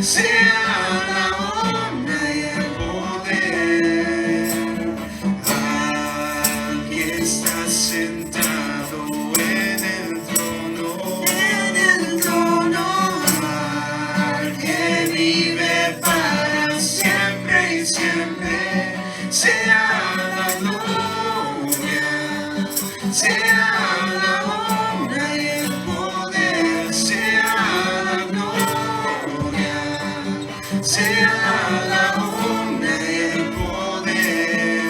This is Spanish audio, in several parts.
sea la honra y el poder al que está sentado en el trono, al que vive para siempre y siempre, sea la gloria, sea la honra y el poder, sea la gloria, sea la honra y el poder.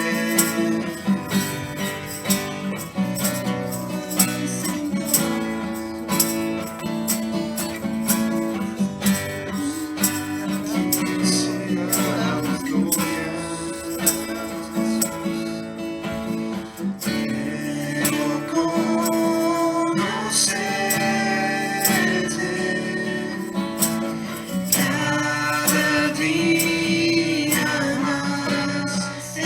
Quiero conocerte cada día más, a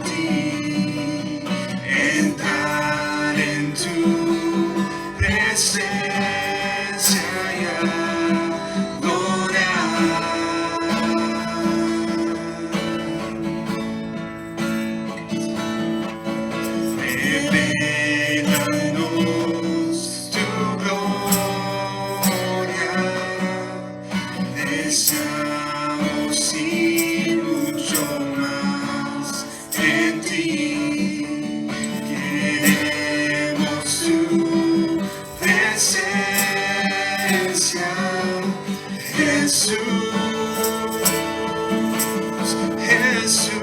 ti, entrar en tu presencia y Revélanos tu gloria, deseamos ir mucho más en ti, queremos tu presencia, Jesús, Jesús.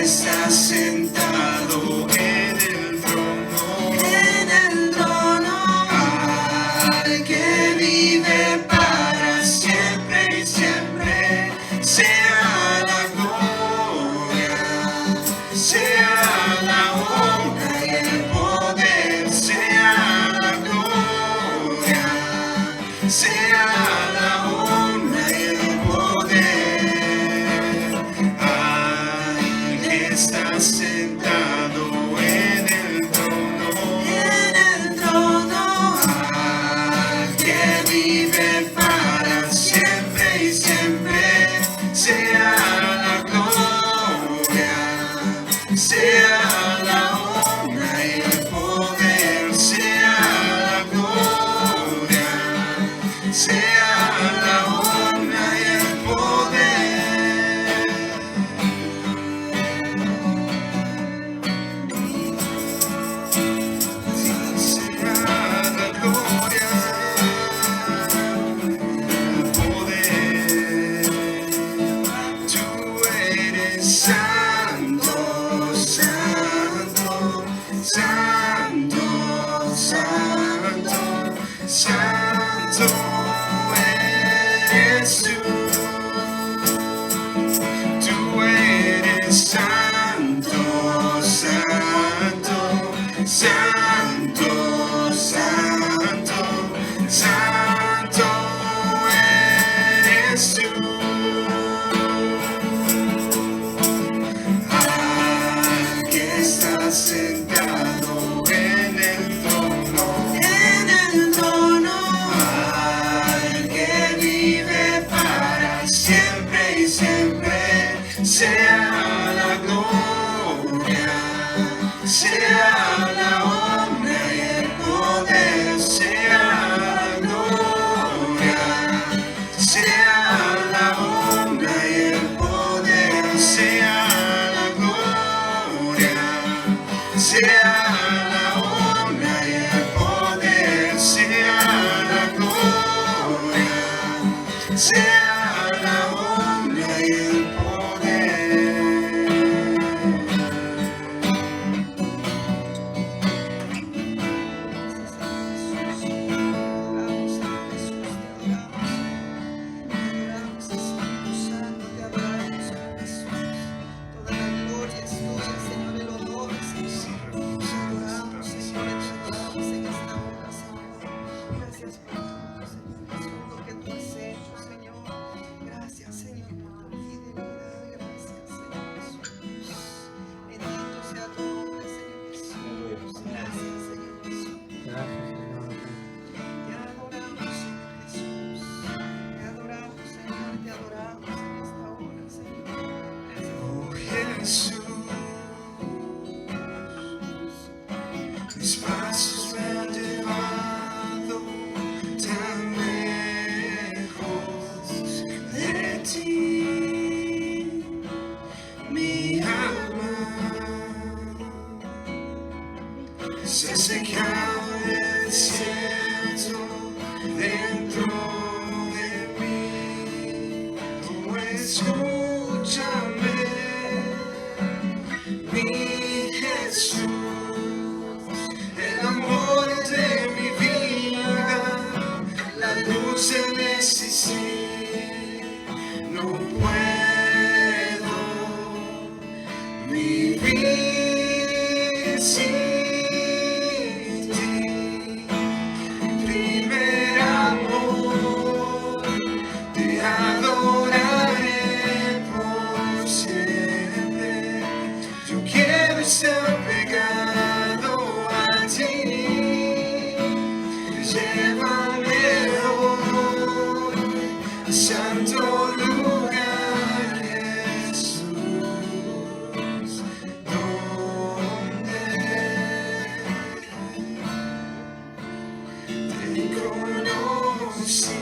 Está sentado en el trono, al que vive para siempre y siempre, sea la gloria, sea la honra y el poder, sea la gloria, sea la honra y el poder. Está sentado en el trono, al que vive para siempre y siempre, sea la gloria, sea la honra y el poder, sea la gloria, sea la honra y el poder. Santo, santo, santo, santo, santo eres tú. Tú eres santo, santo, santo, santo, santo eres tú. Está sentado en el trono, Jesús. Mis pasos me han llevado tan lejos de ti. Mi alma se ha secado en el desierto dentro de mí. No escúchame, mi Jesús, el amor de mi vida, la luz en existir. No puedo vivir sin ti. Primer amor, te adoraré por siempre. Yo quiero estar pegado a ti. Llévame hoy al santo lugar, Jesús, donde te conocí.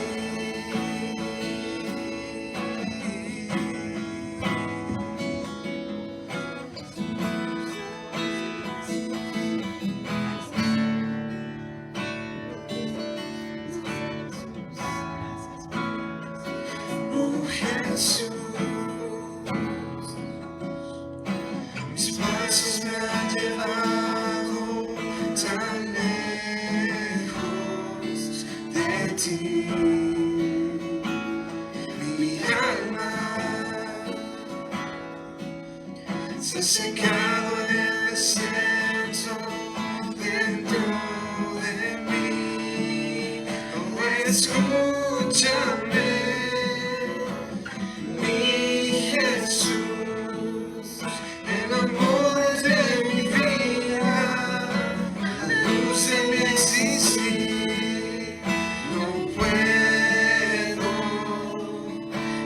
Oh Jesús, mis pasos me han llevado tan lejos de ti. Mi alma se ha secado en el desierto dentro de mí. Oh, escúchame, mi Jesús, el amor de mi vida, la luz en mi existir. No puedo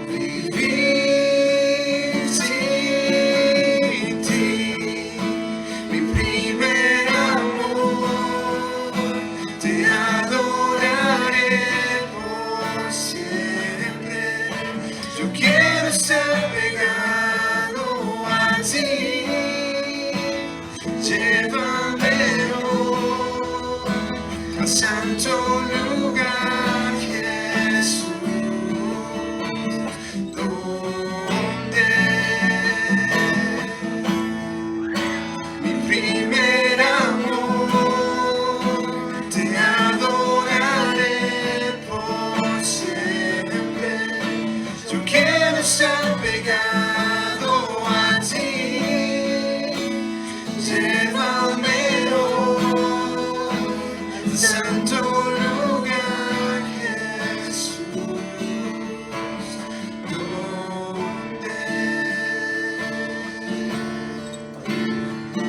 vivir sin ti. Mi primer amor, te adoraré por siempre. Yo quiero estar pegado a ti. Llévame hoy al santo lugar, Jesús, donde mi primer amor, te adoraré por siempre. Yo quiero estar pegado a ti. Llévame hoy al santo lugar, Jesús, donde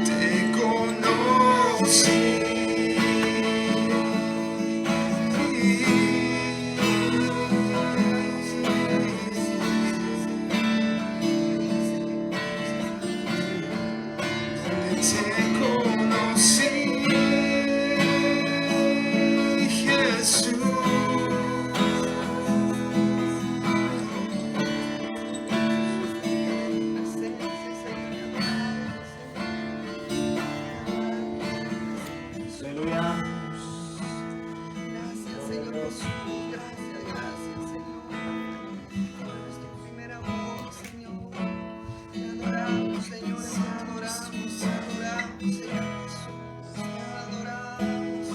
te conocí. Te conocí, Jesús. Aleluya. Gracias, Señor Jesús. Gracias, gracias, Señor. Por nuestro primer amor, Señor. Te adoramos, Señor. Te adoramos, Señor Jesús. Te adoramos.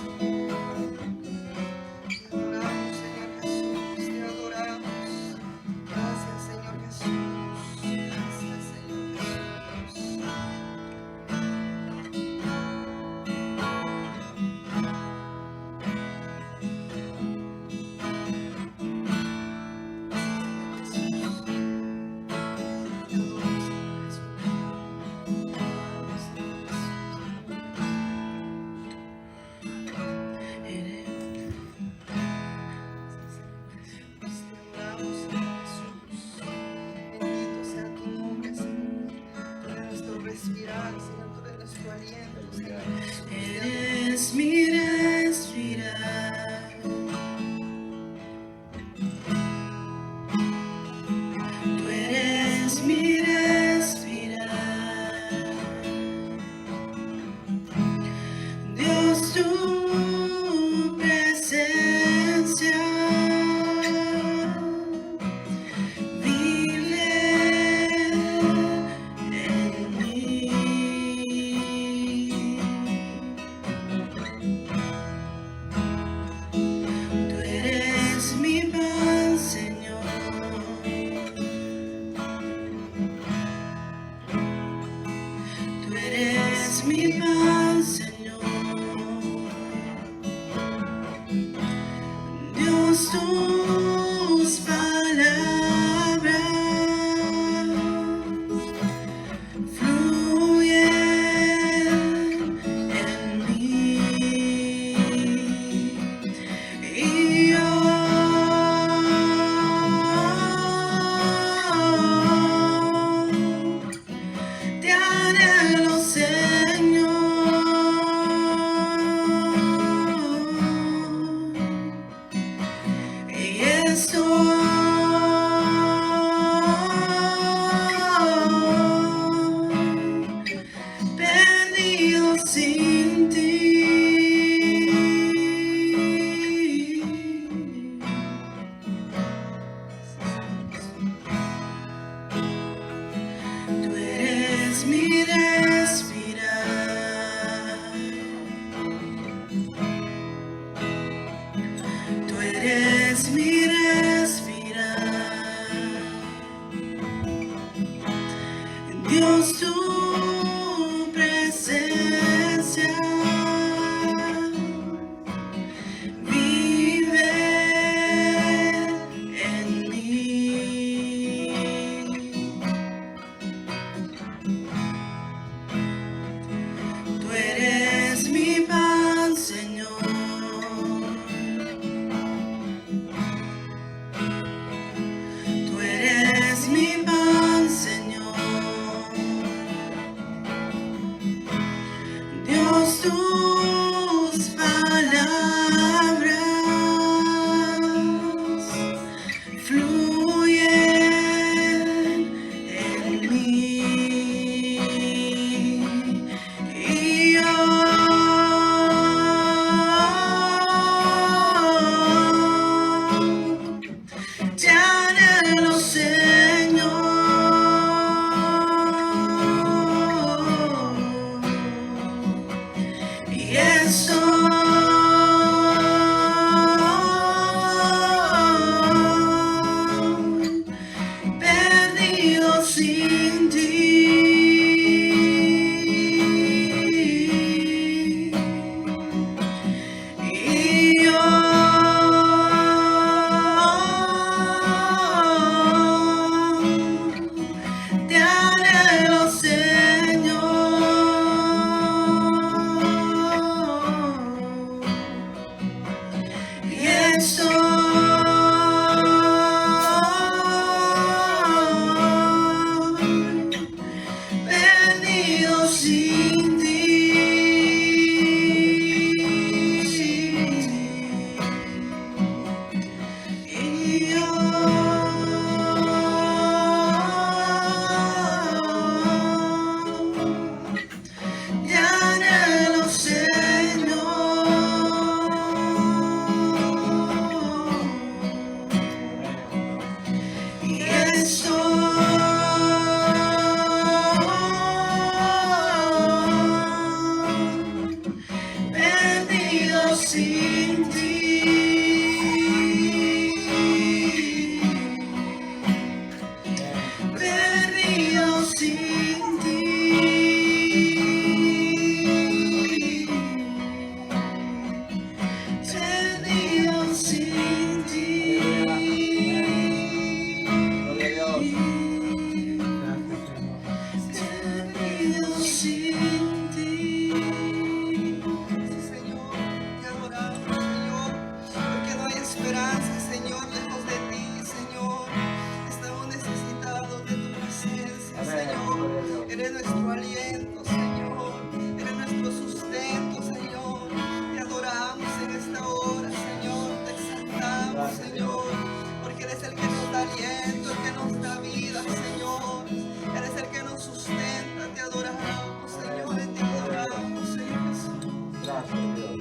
Te adoramos, Señor Jesús. Te adoramos. Gracias, Señor Jesús. Gracias, Señor Jesús. Dios, tus palabras fluyen en mí y yo te anhelo, Señor, y estoy perdido sin ti. Tú eres mi respirar, tú eres mi respirar, Dios, tu presencia vive en mí. Tú eres mi pan, Señor. Tú eres mi pan, Señor. Dios, tus palabras fluyen en mí y yo te anhelo, Señor, y estoy perdido sin ti. Y yo te anhelo, Señor, y estoy perdido sin ti. Y yo te anhelo, Señor, y estoy perdido sin ti. Perdido sin ti. Perdido sin ti. Perdido sin ti. Sí, Señor, te adoramos, Señor, porque no hay esperanza, Señor, lejos de ti, Señor. Estamos necesitados de tu presencia, Señor. Eres nuestro aliento, Señor. Eres nuestro sustento, Señor. Te adoramos en esta hora, Señor. Te exaltamos, Señor, porque eres el que nos da aliento, el que nos da vida, Señor. Eres el que nos sustenta. Te adoramos, Señor, y te adoramos, Señor Jesús. Gracias, Dios.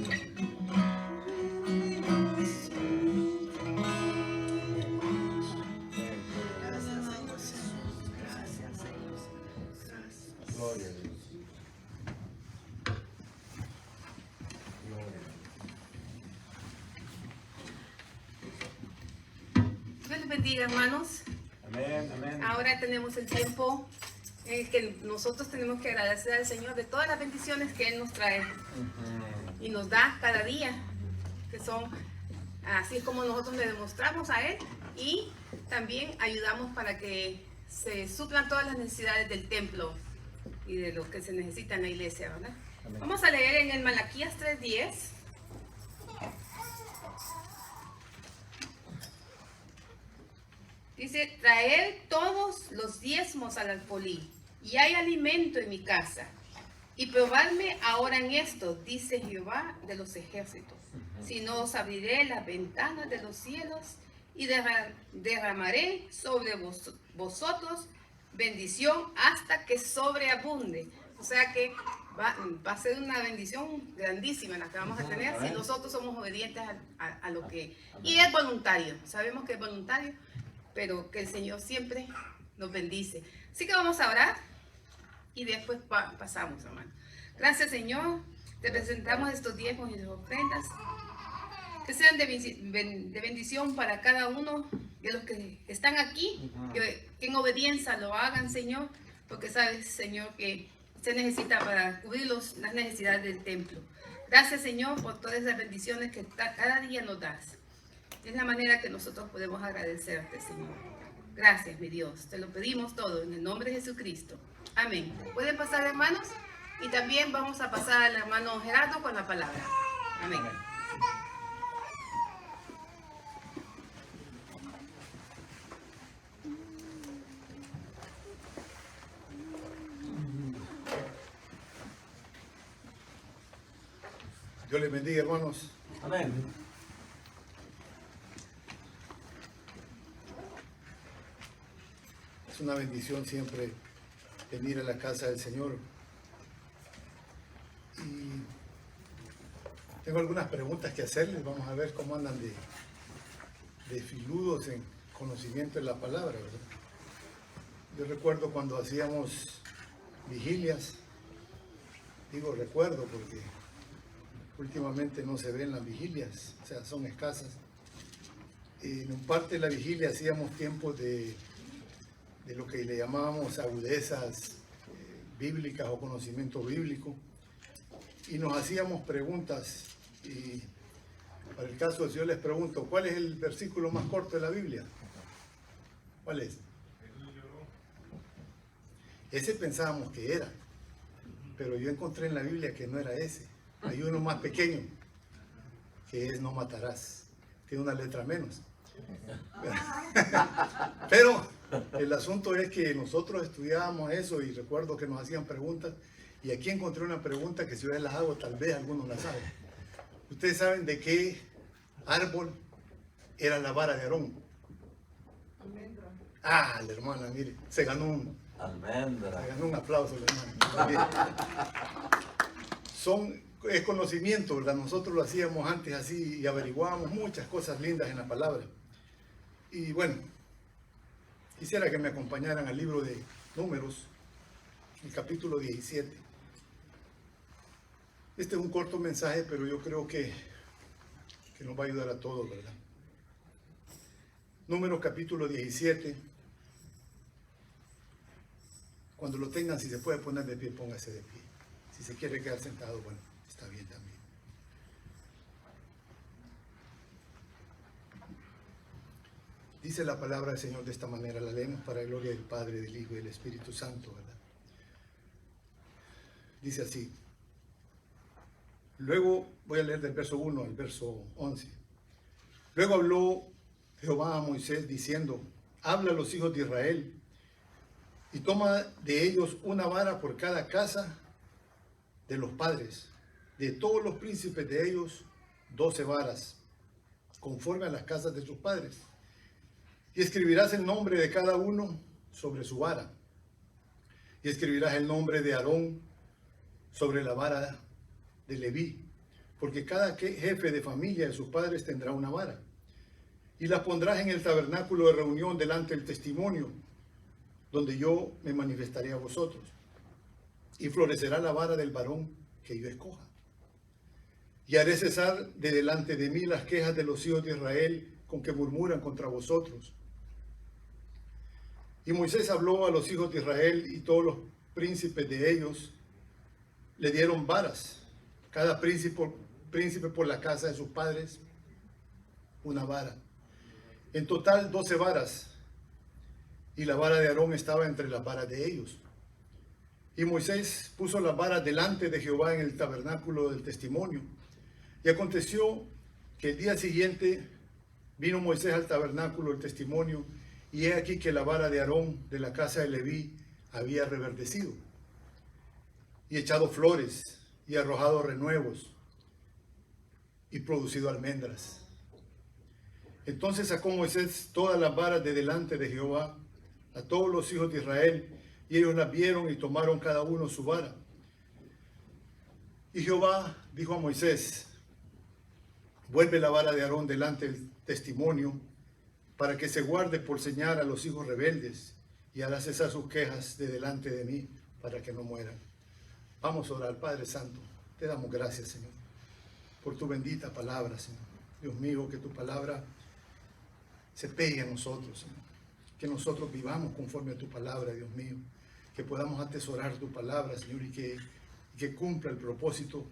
Gracias, Señor Jesús. Gracias, Señor. Gracias. Gloria a Dios. Gloria Dios les bendiga, hermanos. Amén, amén. Ahora tenemos el tiempo en el que nosotros tenemos que agradecer al Señor de todas las bendiciones que Él nos trae y nos da cada día, que son Así es como nosotros le demostramos a Él y también ayudamos para que se suplan todas las necesidades del templo y de lo que se necesita en la iglesia, ¿verdad? Amén. Vamos a leer en el Malaquías 3:10. Dice, traer todos los diezmos al alfolí, y hay alimento en mi casa. Y probadme ahora en esto, dice Jehová de los ejércitos. Si no os abriré las ventanas de los cielos y derramaré sobre vosotros bendición hasta que sobreabunde. O sea que va a ser una bendición grandísima la que vamos a tener si nosotros somos obedientes a lo que... Y es voluntario, sabemos que es voluntario, pero que el Señor siempre nos bendice. Así que vamos a orar y después pasamos, hermano. Gracias, Señor. Te presentamos estos diezmos y las ofrendas. Que sean de bendición para cada uno de los que están aquí. Que en obediencia lo hagan, Señor. Porque sabes, Señor, que se necesita para cubrir las necesidades del templo. Gracias, Señor, por todas esas bendiciones que cada día nos das. Es la manera que nosotros podemos agradecerte, Señor. Gracias, mi Dios. Te lo pedimos todo en el nombre de Jesucristo. Amén. Pueden pasar, hermanos, y también vamos a pasar al hermano Gerardo con la palabra. Amén. Dios les bendiga, hermanos. Amén. Es una bendición siempre venir a la casa del Señor. Y tengo algunas preguntas que hacerles. Vamos a ver cómo andan de filudos en conocimiento de la palabra, ¿verdad? Yo recuerdo cuando hacíamos vigilias. Digo recuerdo porque últimamente no se ven las vigilias, o sea, son escasas. En parte de la vigilia hacíamos tiempos de lo que le llamábamos agudezas bíblicas o conocimiento bíblico, y nos hacíamos preguntas. Y para el caso, si yo les pregunto, ¿cuál es el versículo más corto de la Biblia? ¿Cuál es? Ese pensábamos que era, pero yo encontré en la Biblia que no era ese. Hay uno más pequeño, que es no matarás. Tiene una letra menos. Pero el asunto es que nosotros estudiábamos eso y recuerdo que nos hacían preguntas. Y aquí encontré una pregunta que si yo las hago, tal vez algunos la saben. ¿Ustedes saben de qué árbol era la vara de Aarón? Ah, la hermana, mire, se ganó un aplauso, la hermana. Es conocimiento, ¿verdad? Nosotros lo hacíamos antes así y averiguábamos muchas cosas lindas en la palabra. Y bueno, quisiera que me acompañaran al libro de Números, el capítulo 17. Este es un corto mensaje, pero yo creo que nos va a ayudar a todos, ¿verdad? Números capítulo 17. Cuando lo tengan, si se puede poner de pie, póngase de pie. Si se quiere quedar sentado, bueno, está bien también. Dice la palabra del Señor de esta manera, la leemos para la gloria del Padre, del Hijo y del Espíritu Santo, ¿verdad? Dice así. Luego voy a leer del verso 1 al verso 11. Luego habló Jehová a Moisés diciendo, habla a los hijos de Israel y toma de ellos una vara por cada casa de los padres, de todos los príncipes de ellos, 12 varas, conforme a las casas de sus padres. Y escribirás el nombre de cada uno sobre su vara. Y escribirás el nombre de Aarón sobre la vara de Leví, porque cada jefe de familia de sus padres tendrá una vara. Y las pondrás en el tabernáculo de reunión delante del testimonio, donde yo me manifestaré a vosotros. Y florecerá la vara del varón que yo escoja. Y haré cesar de delante de mí las quejas de los hijos de Israel con que murmuran contra vosotros. Y Moisés habló a los hijos de Israel y todos los príncipes de ellos le dieron varas, cada príncipe por la casa de sus padres. una vara. En total 12 varas, y la vara de Aarón estaba entre las varas de ellos. Y Moisés puso las varas delante de Jehová en el tabernáculo del testimonio. Y aconteció que el día siguiente vino Moisés al tabernáculo del testimonio, y he aquí que la vara de Aarón de la casa de Leví había reverdecido, y echado flores, y arrojado renuevos, y producido almendras. Entonces sacó Moisés todas las varas de delante de Jehová a todos los hijos de Israel, y ellos las vieron y tomaron cada uno su vara. Y Jehová dijo a Moisés: vuelve la vara de Aarón delante del testimonio, para que se guarde por señal a los hijos rebeldes, y hará cesar sus quejas de delante de mí, para que no mueran. Vamos a orar. Padre Santo, te damos gracias, Señor, por tu bendita palabra, Señor. Dios mío, que tu palabra se pegue a nosotros, Señor. Que nosotros vivamos conforme a tu palabra, Dios mío. Que podamos atesorar tu palabra, Señor, y que cumpla el propósito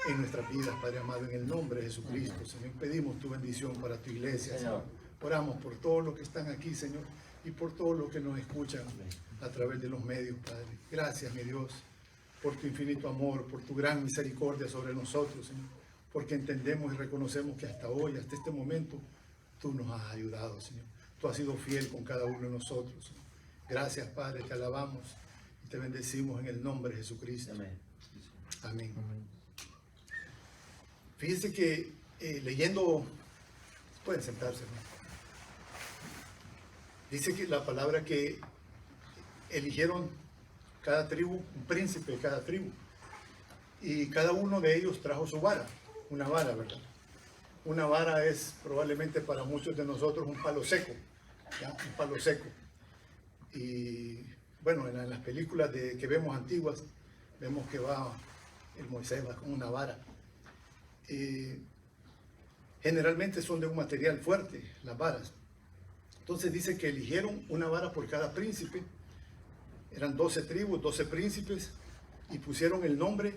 en nuestras vidas, Padre amado, en el nombre de Jesucristo, Señor. Pedimos tu bendición para tu iglesia, Señor. Oramos por todos los que están aquí, Señor, y por todos los que nos escuchan a través de los medios, Padre. Gracias, mi Dios, por tu infinito amor, por tu gran misericordia sobre nosotros, Señor, porque entendemos y reconocemos que hasta hoy, hasta este momento, tú nos has ayudado, Señor. Tú has sido fiel con cada uno de nosotros, Señor. Gracias, Padre, te alabamos y te bendecimos en el nombre de Jesucristo. Amén. Fíjense que leyendo, pueden sentarse, ¿no? Dice que la palabra que eligieron cada tribu, un príncipe de cada tribu, y cada uno de ellos trajo su vara, una vara, ¿verdad? Una vara es probablemente para muchos de nosotros un palo seco, ¿ya? Un palo seco. Y bueno, en las películas que vemos antiguas, vemos que el Moisés va con una vara. Generalmente son de un material fuerte, las varas. Entonces dice que eligieron una vara por cada príncipe. Eran 12 tribus, 12 príncipes, y pusieron el nombre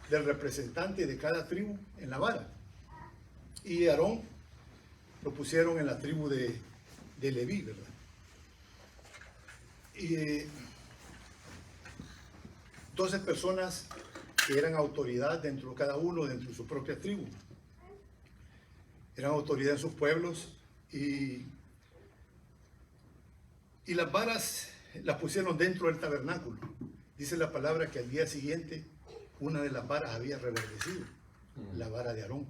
del representante de cada tribu en la vara. Y Aarón lo pusieron en la tribu de Leví, ¿verdad? Y 12 personas que eran autoridad dentro de cada uno, dentro de su propia tribu. Eran autoridad en sus pueblos, y las varas las pusieron dentro del tabernáculo. Dice la palabra que al día siguiente una de las varas había reverdecido, la vara de Aarón.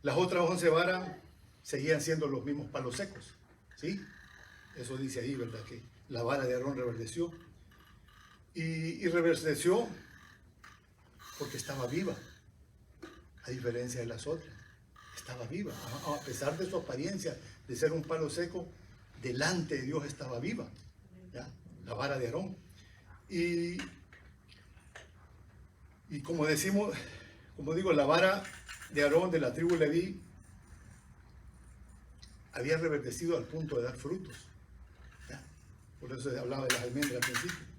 Las otras 11 varas seguían siendo los mismos palos secos, ¿sí? Eso dice ahí, ¿verdad? Que la vara de Aarón reverdeció. Y reverdeció porque estaba viva, a diferencia de las otras. Estaba viva, a pesar de su apariencia de ser un palo seco, delante de Dios estaba viva, ¿ya? La vara de Aarón. Y como digo, la vara de Aarón de la tribu Leví había reverdecido al punto de dar frutos, ¿ya? Por eso se hablaba de las almendras al principio.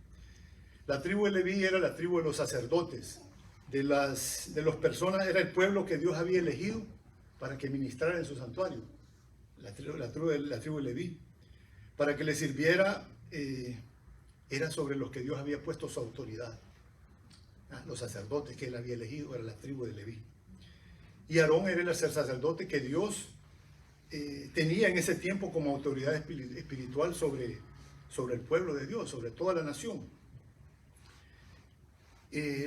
La tribu de Leví era la tribu de los sacerdotes, de las personas, era el pueblo que Dios había elegido para que ministrara en su santuario. La tribu de Leví, para que le sirviera, era sobre los que Dios había puesto su autoridad. Los sacerdotes que él había elegido era la tribu de Leví. Y Aarón era el sacerdote que Dios tenía en ese tiempo como autoridad espiritual sobre el pueblo de Dios, sobre toda la nación.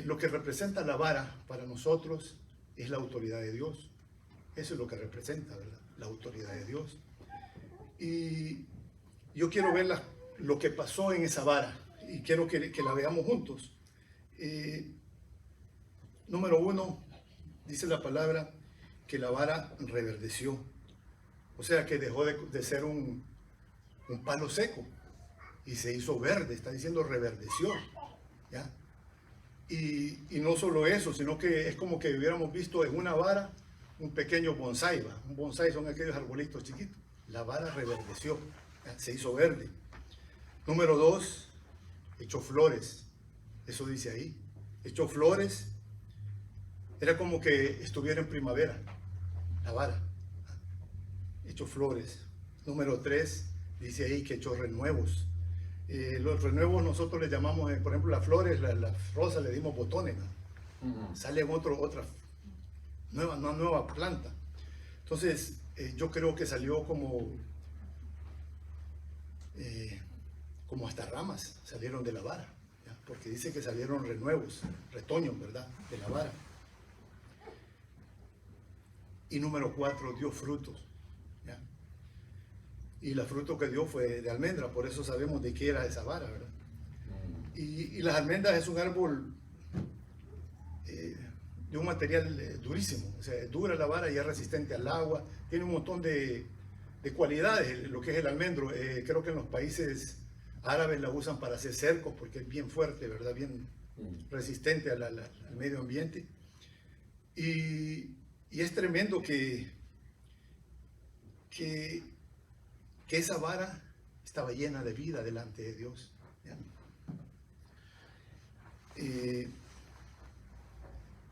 Lo que representa la vara para nosotros es la autoridad de Dios. Eso es lo que representa, ¿verdad? La autoridad de Dios. Y yo quiero ver lo que pasó en esa vara, y quiero que la veamos juntos. Número 1, dice la palabra que la vara reverdeció. O sea que dejó de ser un palo seco y se hizo verde. Está diciendo reverdeció, ¿ya? Y no solo eso, sino que es como que hubiéramos visto en una vara un pequeño bonsái. Un bonsái son aquellos arbolitos chiquitos. La vara reverdeció, ¿ya? Se hizo verde. Número 2, echó flores. Eso dice ahí. Echó flores. Era como que estuviera en primavera, la vara, echó flores. Número 3, dice ahí que echó renuevos. Los renuevos nosotros le llamamos, por ejemplo, las flores, las rosas le dimos botones, ¿no? Salen otra una nueva planta. Entonces, yo creo que salió como hasta ramas salieron de la vara, ¿ya? Porque dice que salieron renuevos, retoños, ¿verdad? De la vara. Y número 4, dio frutos, ¿ya? Y el fruto que dio fue de almendra, por eso sabemos de qué era esa vara, ¿verdad? Y las almendras es un árbol de un material durísimo, o sea, es dura la vara y es resistente al agua, tiene un montón de cualidades, lo que es el almendro. Creo que en los países árabes la usan para hacer cercos porque es bien fuerte, ¿verdad? Bien resistente al medio ambiente. Y es tremendo que esa vara estaba llena de vida delante de Dios, ¿ya?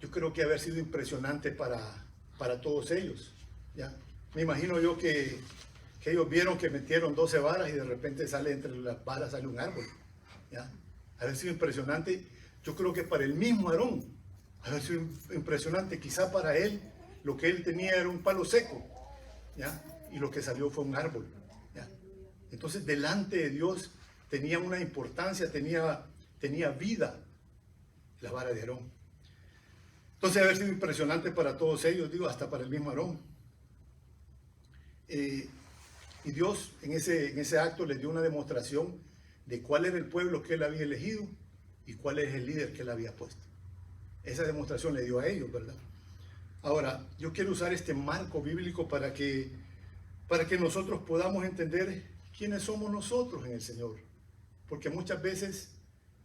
Yo creo que haber sido impresionante para todos ellos, ¿ya? Me imagino yo que ellos vieron que metieron 12 varas y de repente sale entre las varas sale un árbol, ¿ya? Haber sido impresionante, yo creo que para el mismo Aarón, haber sido impresionante, quizá para él, lo que él tenía era un palo seco, ¿ya? Y lo que salió fue un árbol, ¿ya? Entonces, delante de Dios tenía una importancia, tenía vida la vara de Aarón. Entonces, haber sido impresionante para todos ellos, digo, hasta para el mismo Aarón. Y Dios en ese acto les dio una demostración de cuál era el pueblo que él había elegido y cuál es el líder que él había puesto. Esa demostración le dio a ellos, ¿verdad? Ahora, yo quiero usar este marco bíblico para que nosotros podamos entender quiénes somos nosotros en el Señor. Porque muchas veces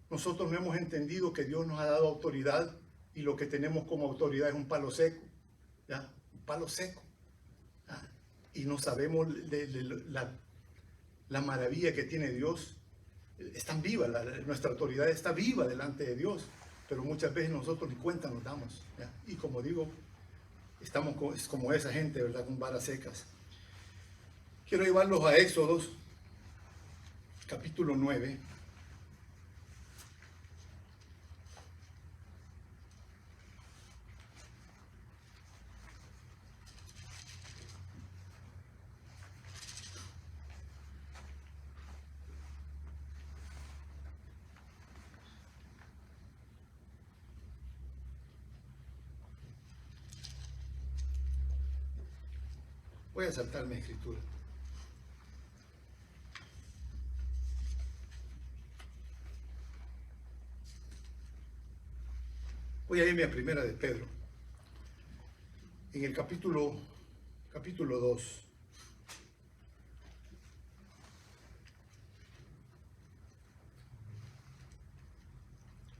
nosotros no hemos entendido que Dios nos ha dado autoridad y lo que tenemos como autoridad es un palo seco, ¿ya? Un palo seco. ¿Ya? Y no sabemos la maravilla que tiene Dios. Es tan viva, nuestra autoridad está viva delante de Dios, pero muchas veces nosotros ni cuenta nos damos, ¿ya? Y como digo, es como esa gente, ¿verdad? Con varas secas. Quiero llevarlos a Éxodos, capítulo 9. Voy a saltarme escritura. Voy a irme a Primera de Pedro. En el capítulo 2.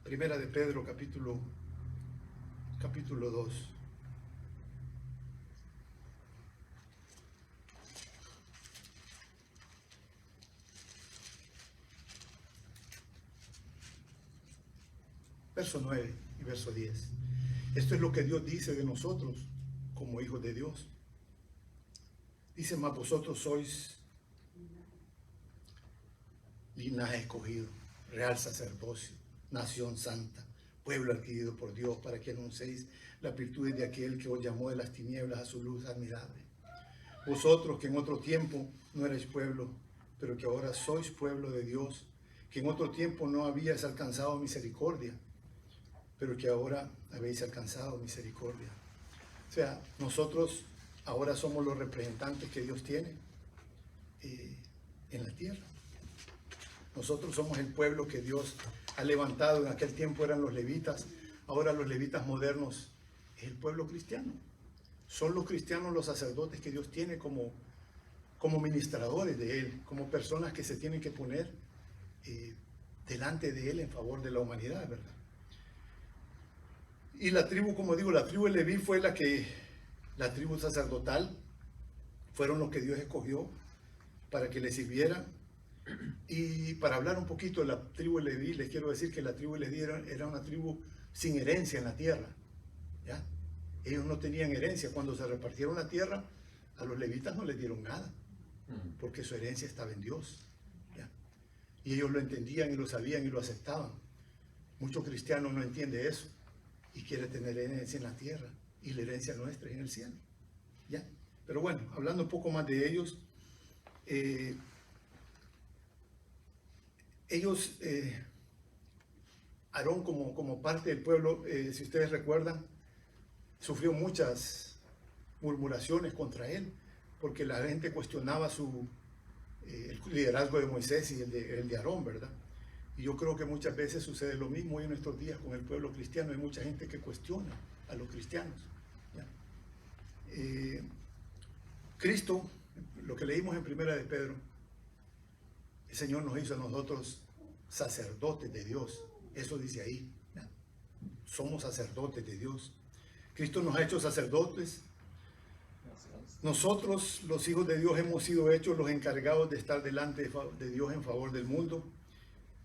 Primera de Pedro, capítulo 2. Verso 9 y verso 10. Esto es lo que Dios dice de nosotros como hijos de Dios. Dice: mas vosotros sois linaje escogido, real sacerdocio, nación santa, pueblo adquirido por Dios, para que anunciéis las virtudes de aquel que os llamó de las tinieblas a su luz admirable. Vosotros que en otro tiempo no erais pueblo, pero que ahora sois pueblo de Dios, que en otro tiempo no habíais alcanzado misericordia, pero que ahora habéis alcanzado misericordia. O sea, nosotros ahora somos los representantes que Dios tiene en la tierra. Nosotros somos el pueblo que Dios ha levantado. En aquel tiempo eran los levitas, ahora los levitas modernos es el pueblo cristiano. Son los cristianos los sacerdotes que Dios tiene como ministradores de Él, como personas que se tienen que poner delante de Él en favor de la humanidad, ¿verdad? Y la tribu, como digo, la tribu de Leví fue la tribu sacerdotal, fueron los que Dios escogió para que le sirvieran. Y para hablar un poquito de la tribu de Leví, les quiero decir que la tribu de Leví era una tribu sin herencia en la tierra, ¿ya? Ellos no tenían herencia. Cuando se repartieron la tierra, a los levitas no les dieron nada, porque su herencia estaba en Dios. ¿Ya? Y ellos lo entendían y lo sabían y lo aceptaban. Muchos cristianos no entienden eso y quieren tener herencia en la tierra, y la herencia nuestra es en el cielo. ¿Ya? Pero bueno, hablando un poco más de ellos, Aarón como parte del pueblo, si ustedes recuerdan, sufrió muchas murmuraciones contra él, porque la gente cuestionaba el liderazgo de Moisés y el de Aarón, ¿verdad? Y yo creo que muchas veces sucede lo mismo hoy en nuestros días con el pueblo cristiano. Hay mucha gente que cuestiona a los cristianos. ¿Ya? Cristo, lo que leímos en Primera de Pedro, el Señor nos hizo a nosotros sacerdotes de Dios. Eso dice ahí. ¿Ya? Somos sacerdotes de Dios. Cristo nos ha hecho sacerdotes. Nosotros, los hijos de Dios, hemos sido hechos los encargados de estar delante de Dios en favor del mundo,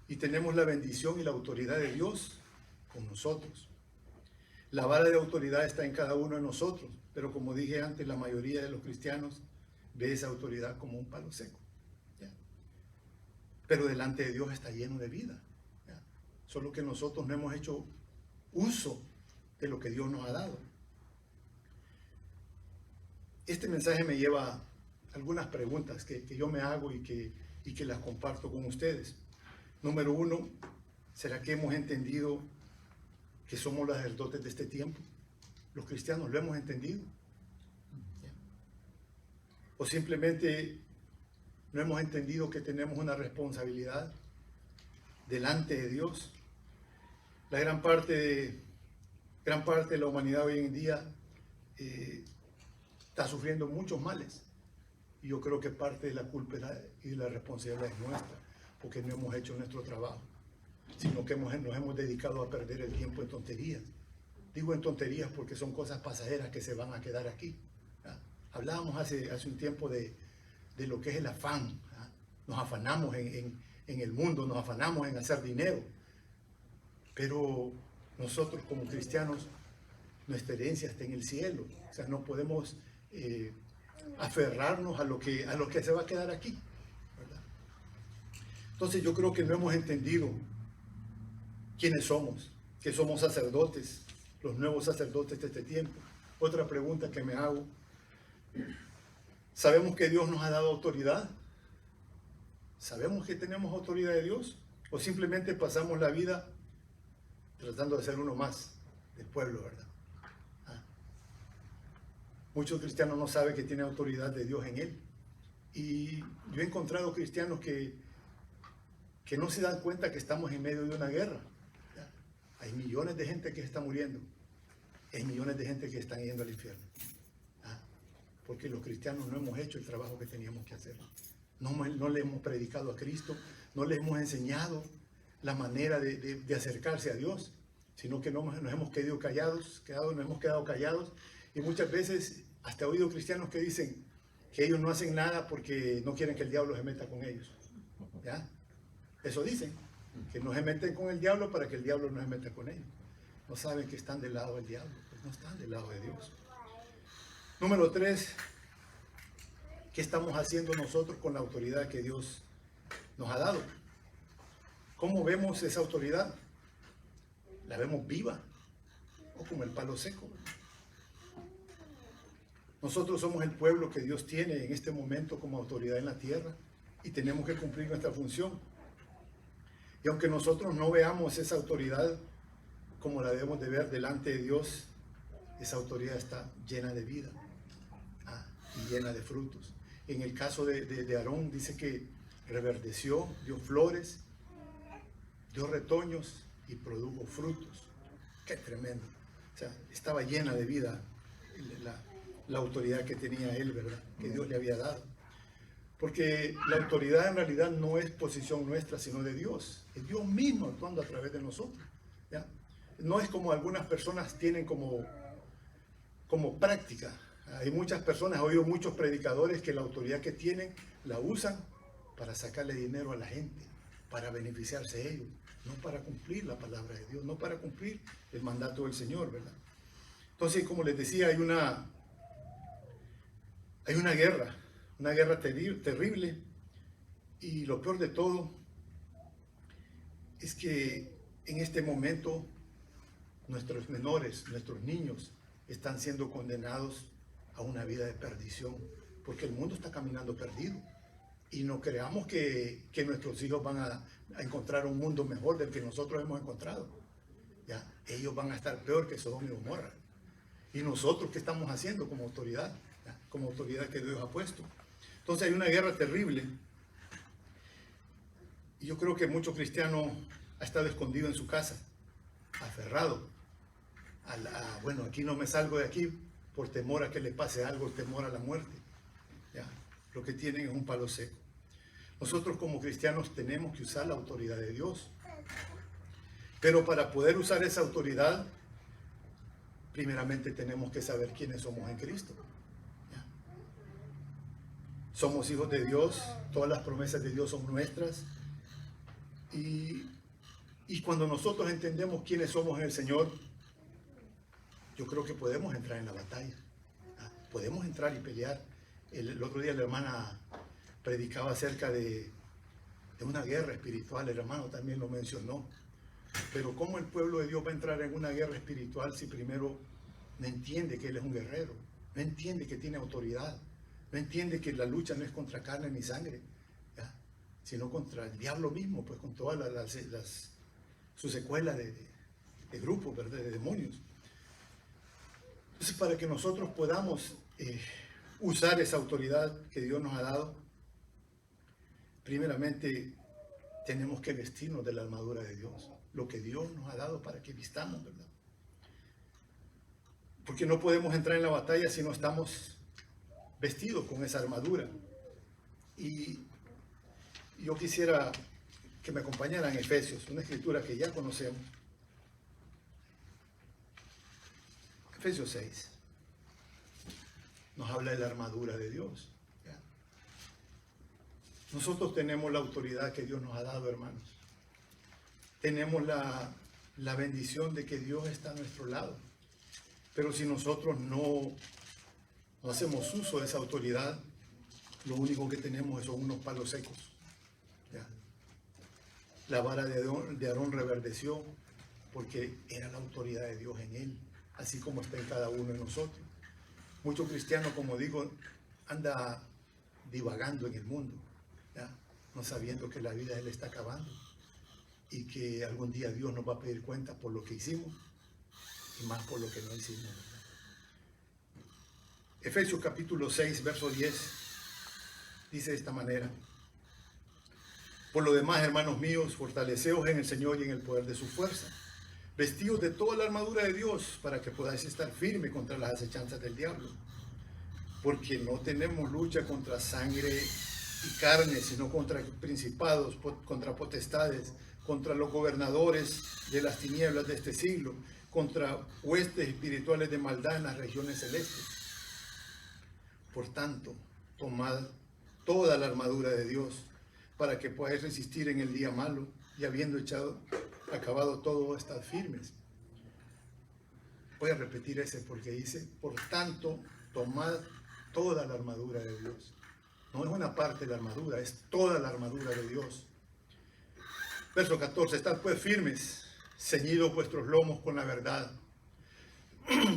y tenemos la bendición y la autoridad de Dios con nosotros. La vara de autoridad está en cada uno de nosotros, pero como dije antes, la mayoría de los cristianos ve esa autoridad como un palo seco. ¿Ya? Pero delante de Dios está lleno de vida. ¿Ya? Solo que nosotros no hemos hecho uso de lo que Dios nos ha dado. Este mensaje me lleva a algunas preguntas que yo me hago y que las comparto con ustedes. Número uno, ¿será que hemos entendido que somos los sacerdotes de este tiempo? Los cristianos lo hemos entendido. O simplemente no hemos entendido que tenemos una responsabilidad delante de Dios. La gran parte de la humanidad hoy en día está sufriendo muchos males. Y yo creo que parte de la culpa y de la responsabilidad es nuestra, porque no hemos hecho nuestro trabajo, sino que nos hemos dedicado a perder el tiempo en tonterías. Digo en tonterías porque son cosas pasajeras que se van a quedar aquí. ¿Ya? Hablábamos hace un tiempo de lo que es el afán. ¿Ya? Nos afanamos en el mundo, nos afanamos en hacer dinero. Pero nosotros como cristianos, nuestra herencia está en el cielo. O sea, no podemos aferrarnos a lo que se va a quedar aquí. ¿Verdad? Entonces yo creo que no hemos entendido quiénes somos, que somos sacerdotes, los nuevos sacerdotes de este tiempo. Otra pregunta que me hago: ¿sabemos que Dios nos ha dado autoridad? ¿Sabemos que tenemos autoridad de Dios? ¿O simplemente pasamos la vida tratando de ser uno más del pueblo, verdad? Muchos cristianos no saben que tienen autoridad de Dios en él. Y yo he encontrado cristianos que no se dan cuenta que estamos en medio de una guerra. ¿Ya? Hay millones de gente que está muriendo. Hay millones de gente que están yendo al infierno. ¿Ya? Porque los cristianos no hemos hecho el trabajo que teníamos que hacer. No le hemos predicado a Cristo, no le hemos enseñado la manera de acercarse a Dios, sino que nos hemos quedado callados. Y muchas veces hasta he oído cristianos que dicen que ellos no hacen nada porque no quieren que el diablo se meta con ellos. ¿Ya? Eso dicen, que no se meten con el diablo para que el diablo no se meta con ellos. No saben que están del lado del diablo, pues no están del lado de Dios. Número 3, ¿qué estamos haciendo nosotros con la autoridad que Dios nos ha dado? ¿Cómo vemos esa autoridad? ¿La vemos viva o como el palo seco? Nosotros somos el pueblo que Dios tiene en este momento como autoridad en la tierra y tenemos que cumplir nuestra función. Y aunque nosotros no veamos esa autoridad como la debemos de ver delante de Dios, esa autoridad está llena de vida y llena de frutos. En el caso de Aarón dice que reverdeció, dio flores, dio retoños y produjo frutos. ¡Qué tremendo! O sea, estaba llena de vida la autoridad que tenía él, ¿verdad? Que Dios le había dado. Porque la autoridad en realidad no es posición nuestra, sino de Dios. Es Dios mismo actuando a través de nosotros. ¿Ya? No es como algunas personas tienen como práctica. Hay muchas personas, he oído muchos predicadores que la autoridad que tienen la usan para sacarle dinero a la gente, para beneficiarse ellos, no para cumplir la palabra de Dios, no para cumplir el mandato del Señor, ¿verdad? Entonces, como les decía, hay una guerra terrible, y lo peor de todo es que en este momento nuestros menores, nuestros niños están siendo condenados a una vida de perdición, porque el mundo está caminando perdido. Y no creamos que nuestros hijos van a encontrar un mundo mejor del que nosotros hemos encontrado. ¿Ya? Ellos van a estar peor que Sodoma y Gomorra. ¿Y nosotros qué estamos haciendo como autoridad? ¿Ya? Como autoridad que Dios ha puesto. Entonces hay una guerra terrible. Y yo creo que muchos cristianos ha estado escondido en su casa, aferrado. Bueno, aquí no me salgo de aquí por temor a que le pase algo, temor a la muerte. ¿Ya? Lo que tienen es un palo seco. Nosotros como cristianos tenemos que usar la autoridad de Dios. Pero para poder usar esa autoridad, primeramente tenemos que saber quiénes somos en Cristo. ¿Ya? Somos hijos de Dios, todas las promesas de Dios son nuestras. Y cuando nosotros entendemos quiénes somos en el Señor, yo creo que podemos entrar en la batalla. ¿Ya? Podemos entrar y pelear. El otro día la hermana predicaba acerca de una guerra espiritual, el hermano también lo mencionó. Pero ¿cómo el pueblo de Dios va a entrar en una guerra espiritual si primero no entiende que Él es un guerrero? No entiende que tiene autoridad. No entiende que la lucha no es contra carne ni sangre, ¿ya? Sino contra el diablo mismo, pues con todas su secuela de grupos, ¿verdad? De demonios. Entonces, para que nosotros podamos usar esa autoridad que Dios nos ha dado, primeramente tenemos que vestirnos de la armadura de Dios, lo que Dios nos ha dado para que vistamos, ¿verdad? Porque no podemos entrar en la batalla si no estamos vestidos con esa armadura. Y yo quisiera que me acompañaran en Efesios, una escritura que ya conocemos. Efesios 6 nos habla de la armadura de Dios. ¿Ya? Nosotros tenemos la autoridad que Dios nos ha dado, hermanos. Tenemos la bendición de que Dios está a nuestro lado. Pero si nosotros no hacemos uso de esa autoridad, lo único que tenemos son unos palos secos. ¿Ya? La vara de Aarón reverdeció porque era la autoridad de Dios en él, así como está en cada uno de nosotros. Muchos cristianos, como digo, anda divagando en el mundo, ¿ya? No sabiendo que la vida de él está acabando y que algún día Dios nos va a pedir cuenta por lo que hicimos y más por lo que no hicimos, ¿verdad? Efesios capítulo 6, verso 10, dice de esta manera: por lo demás, hermanos míos, fortaleceos en el Señor y en el poder de su fuerza. Vestidos de toda la armadura de Dios para que podáis estar firmes contra las acechanzas del diablo. Porque no tenemos lucha contra sangre y carne, sino contra principados, contra potestades, contra los gobernadores de las tinieblas de este siglo, contra huestes espirituales de maldad en las regiones celestes. Por tanto, tomad toda la armadura de Dios para que podáis resistir en el día malo y habiendo acabado todo, estad firmes. Voy a repetir ese porque dice: por tanto, tomad toda la armadura de Dios. No es una parte de la armadura, es toda la armadura de Dios. Verso 14: estad pues firmes, ceñidos vuestros lomos con la verdad,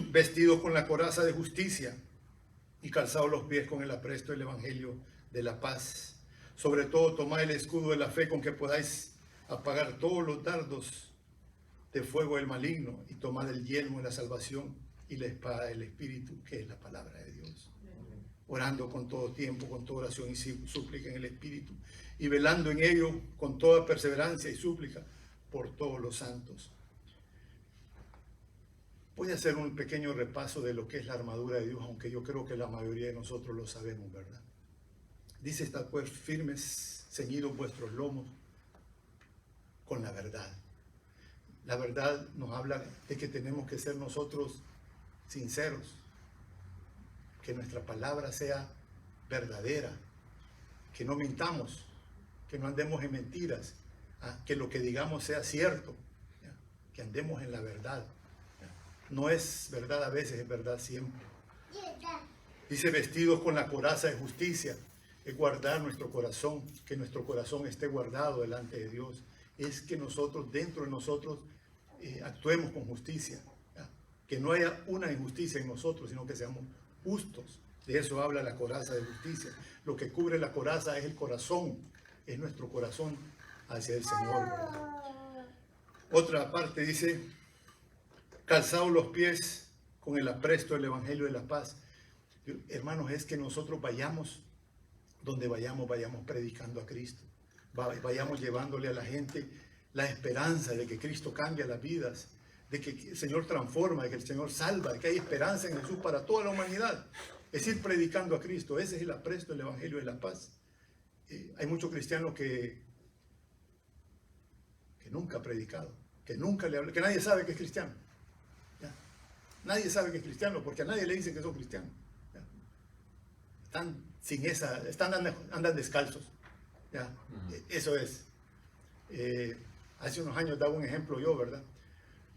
vestidos con la coraza de justicia y calzados los pies con el apresto del evangelio de la paz. Sobre todo, tomad el escudo de la fe con que podáis apagar todos los dardos de fuego del maligno, y tomad el yelmo de la salvación y la espada del Espíritu, que es la palabra de Dios. Orando con todo tiempo, con toda oración y súplica en el Espíritu, y velando en ello con toda perseverancia y súplica por todos los santos. Voy a hacer un pequeño repaso de lo que es la armadura de Dios, aunque yo creo que la mayoría de nosotros lo sabemos, ¿verdad? Dice: estad pues firmes, ceñidos vuestros lomos con la verdad. La verdad nos habla de que tenemos que ser nosotros sinceros, que nuestra palabra sea verdadera, que no mintamos, que no andemos en mentiras, que lo que digamos sea cierto, ¿ya? Que andemos en la verdad, ¿ya? No es verdad a veces, es verdad siempre. Dice, vestidos con la coraza de justicia, es guardar nuestro corazón, que nuestro corazón esté guardado delante de Dios. Es que nosotros, dentro de nosotros, actuemos con justicia. ¿Ya? Que no haya una injusticia en nosotros, sino que seamos justos. De eso habla la coraza de justicia. Lo que cubre la coraza es el corazón, es nuestro corazón hacia el Señor, ¿verdad? Otra parte dice, calzados los pies con el apresto del Evangelio de la paz. Hermanos, es que nosotros vayamos donde vayamos, vayamos predicando a Cristo. Vayamos llevándole a la gente la esperanza de que Cristo cambia las vidas, de que el Señor transforma, de que el Señor salva, de que hay esperanza en Jesús para toda la humanidad. Es ir predicando a Cristo. Ese es el apresto del Evangelio de la paz. Hay muchos cristianos que nunca ha predicado, que nunca le habla, que nadie sabe que es cristiano. ¿Ya? Nadie sabe que es cristiano porque a nadie le dicen que son cristianos. ¿Ya? Están sin esa, andan descalzos. ¿Ya? Eso es. Hace unos años daba un ejemplo yo, ¿verdad?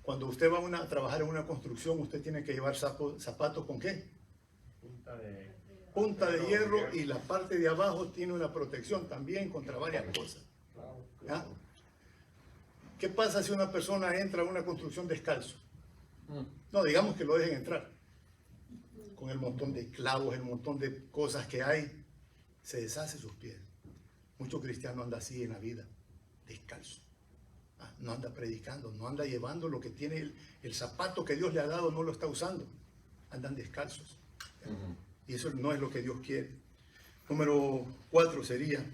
Cuando usted va a trabajar en una construcción, usted tiene que llevar zapatos ¿con qué? Punta de hierro, y la parte de abajo tiene una protección también contra varias cosas. ¿Ya? ¿Qué pasa si una persona entra a una construcción descalzo? No, digamos que lo dejen entrar. Con el montón de clavos, el montón de cosas que hay, se deshace sus pies. Muchos cristianos andan así en la vida, descalzo. No anda predicando, no anda llevando lo que tiene el zapato que Dios le ha dado, no lo está usando. Andan descalzos. Y eso no es lo que Dios quiere. Número 4 sería,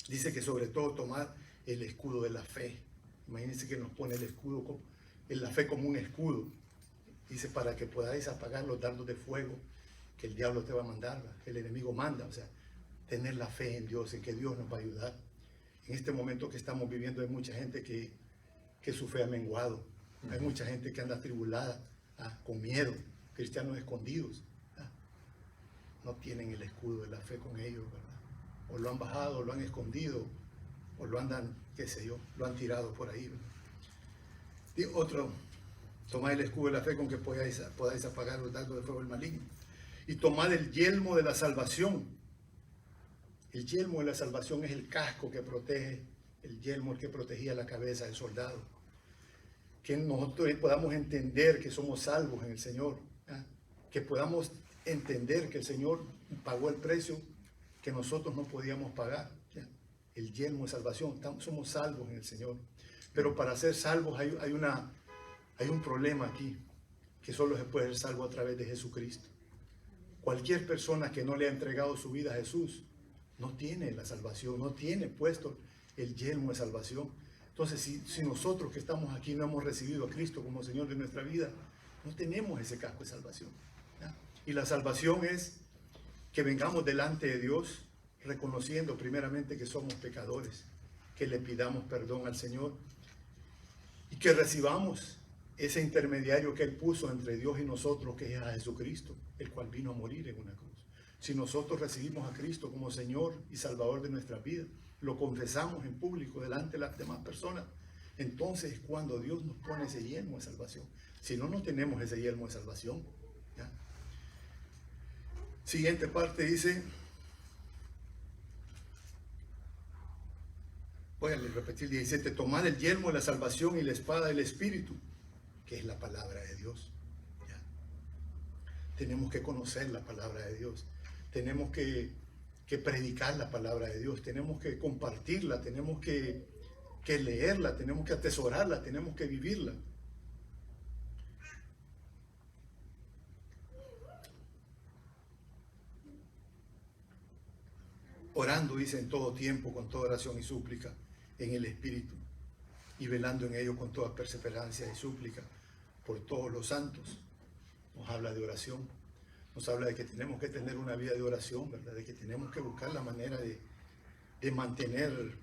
dice que sobre todo tomar el escudo de la fe. Imagínense que nos pone el escudo, la fe como un escudo. Dice, para que podáis apagar los dardos de fuego que el diablo te va a mandar, que el enemigo manda. O sea, tener la fe en Dios, en que Dios nos va a ayudar. En este momento que estamos viviendo hay mucha gente que su fe ha menguado. Hay mucha gente que anda atribulada, con miedo, cristianos escondidos. No tienen el escudo de la fe con ellos, ¿verdad? O lo han bajado, o lo han escondido, o lo andan, qué sé yo, lo han tirado por ahí, ¿verdad? Y otro, tomad el escudo de la fe con que podáis apagar los dardos de fuego del maligno. Y tomad el yelmo de la salvación. El yelmo de la salvación es el casco que protege, el yelmo el que protegía la cabeza del soldado. Que nosotros podamos entender que somos salvos en el Señor. Que podamos entender que el Señor pagó el precio que nosotros no podíamos pagar. ¿Ya? El yelmo de salvación, somos salvos en el Señor. Pero para ser salvos hay un problema aquí, que solo se puede ser salvo a través de Jesucristo. Cualquier persona que no le ha entregado su vida a Jesús no tiene la salvación, no tiene puesto el yelmo de salvación. Entonces, si nosotros que estamos aquí no hemos recibido a Cristo como Señor de nuestra vida, no tenemos ese casco de salvación. ¿Ya? Y la salvación es que vengamos delante de Dios reconociendo primeramente que somos pecadores, que le pidamos perdón al Señor y que recibamos ese intermediario que Él puso entre Dios y nosotros, que es a Jesucristo, el cual vino a morir en una cruz. Si nosotros recibimos a Cristo como Señor y Salvador de nuestra vida, lo confesamos en público delante de las demás personas, entonces es cuando Dios nos pone ese yelmo de salvación. Si no, no tenemos ese yelmo de salvación. ¿Ya? Siguiente parte dice, voy a repetir 17, tomad el yelmo de la salvación y la espada del Espíritu, que es la palabra de Dios. ¿Ya? Tenemos que conocer la palabra de Dios. Tenemos que predicar la palabra de Dios, tenemos que compartirla, tenemos que leerla, tenemos que atesorarla, tenemos que vivirla. Orando, dice, en todo tiempo, con toda oración y súplica, en el Espíritu, y velando en ello con toda perseverancia y súplica por todos los santos. Nos habla de oración. Nos habla de que tenemos que tener una vida de oración, ¿verdad? De que tenemos que buscar la manera de mantener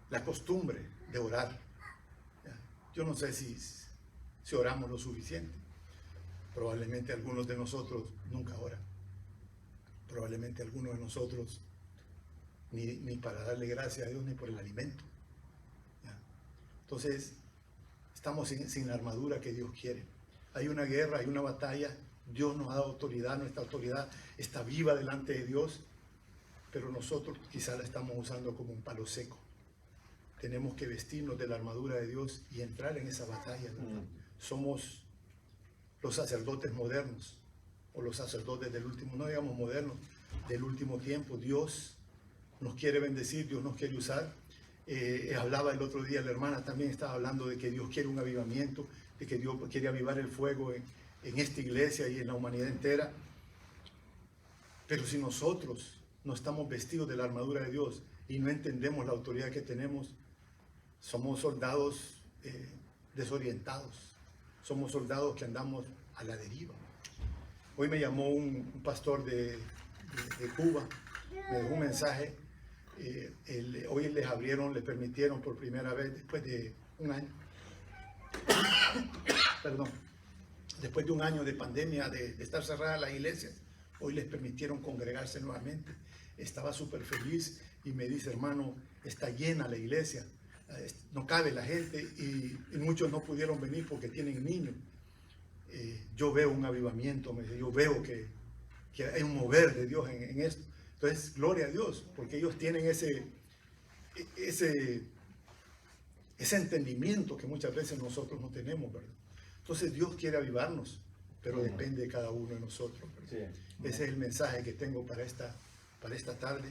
la costumbre de orar. ¿Ya? Yo no sé si oramos lo suficiente. Probablemente algunos de nosotros nunca oran. Probablemente algunos de nosotros ni para darle gracias a Dios ni por el alimento. ¿Ya? Entonces, estamos sin la armadura que Dios quiere. Hay una guerra, hay una batalla. Dios nos ha dado autoridad, nuestra autoridad está viva delante de Dios, pero nosotros quizás la estamos usando como un palo seco. Tenemos que vestirnos de la armadura de Dios y entrar en esa batalla, ¿verdad? Somos los sacerdotes modernos, o los sacerdotes del último, no digamos modernos, del último tiempo. Dios nos quiere bendecir, Dios nos quiere usar. Hablaba el otro día, la hermana también estaba hablando de que Dios quiere un avivamiento, de que Dios quiere avivar el fuego en esta iglesia y en la humanidad entera. Pero si nosotros no estamos vestidos de la armadura de Dios y no entendemos la autoridad que tenemos, somos soldados desorientados, somos soldados que andamos a la deriva. Hoy me llamó un pastor de Cuba, me dejó un mensaje. Hoy les permitieron por primera vez después de un año, perdón, después de un año de pandemia, de estar cerradas las iglesias, hoy les permitieron congregarse nuevamente. Estaba súper feliz y me dice, hermano, está llena la iglesia, no cabe la gente y muchos no pudieron venir porque tienen niños. Yo veo un avivamiento, yo veo que hay un mover de Dios en esto. Entonces, gloria a Dios, porque ellos tienen ese entendimiento que muchas veces nosotros no tenemos, ¿verdad? Entonces, Dios quiere avivarnos, pero depende de cada uno de nosotros, ¿verdad? Sí. Ese es el mensaje que tengo para esta tarde.